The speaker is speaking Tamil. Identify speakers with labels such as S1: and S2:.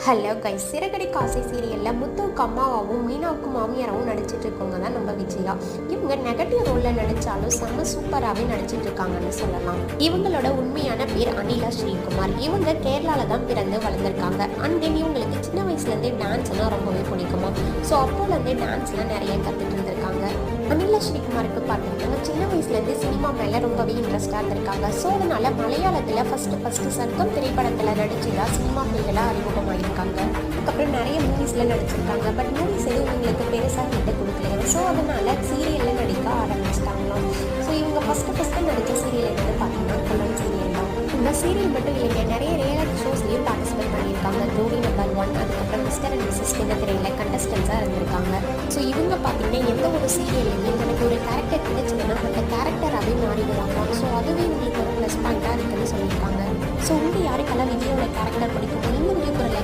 S1: ஹலோ கைஸ், சிறகடி காசை சீரியலில் முத்துவுக்கு அம்மாவாகவும் மீனாவுக்கு மாமியாராகவும் நடிச்சிட்டு இருக்கவங்க தான் நம்ம விஜயா. இவங்க நெகட்டிவ் ரோலில் நடித்தாலும் செம்ம சூப்பராகவே நடிச்சிட்டு இருக்காங்கன்னு சொல்லலாம். இவங்களோட உண்மையான பேர் அனிலா ஸ்ரீகுமார். இவங்க கேரளாவில் தான் பிறந்து வளர்ந்துருக்காங்க. அண்ட் தென் இவங்களுக்கு சின்ன வயசுலேருந்தே டான்ஸ்லாம் ரொம்பவே பிடிக்குமா. ஸோ அப்போலேருந்தே டான்ஸ்லாம் நிறைய கற்றுட்டு இருந்திருக்காங்க. அனிலா ஸ்ரீகுமாருக்கு பார்த்தீங்கன்னா சின்ன வயசுலேருந்து சினிமா மேலே ரொம்பவே இன்ட்ரெஸ்டாக இருந்திருக்காங்க. ஸோ அதனால் மலையாளத்தில் ஃபஸ்ட்டு சர்க்கம் திரைப்படத்தில் நடிச்சு தான் சினிமா ஃபீல்டெல்லாம் அறிமுகமாயிருக்காங்க. அதுக்கப்புறம் நிறைய மூவிஸில் நடிச்சிருக்காங்க. பட் மூவிஸ் எதுவும் இவங்களுக்கு பெருசாக ஹிட்டு கொடுக்கலையா. ஸோ அதனால் சீரியலில் நடிக்க ஆரம்பிச்சிட்டாங்களாம். ஸோ இவங்க ஃபஸ்ட்டு நடித்த சீரியல் என்னன்னு பார்த்தீங்கன்னா கமல் சீரியல் தான். இந்த சீரியல் மட்டும் இல்லைங்க, நிறைய ரியாலிட்டி ஷோஸ்லையும் பார்ட்டிசிபேட் பண்ணியிருக்காங்க. ஜோடி நம்பர் 1, அதுக்கப்புறம் மிஸ்டர் அண்ட் மிஸ்ஸஸ் திரையில் கண்டஸ்டன்ஸாக இருந்திருக்காங்க. ஸோ இவங்க பார்த்தீங்கன்னா எந்த ஒரு சீரியல்லையுமே எனக்கு ஒரு கேரக்டர் கிடைச்சதுன்னா அந்த கேரக்டராகவே மாறிடுவாங்க. ஸோ அதுவே உங்களுக்கு ஒரு ப்ளஸ் பாயிண்டாக இருக்குன்னு சொல்லியிருக்காங்க. ஸோ உங்களுக்கு யாருக்கெல்லாம் விஜயோட கேரக்டர் பிடிக்கும், இந்த வீடியோக்கு ஒரு லைக்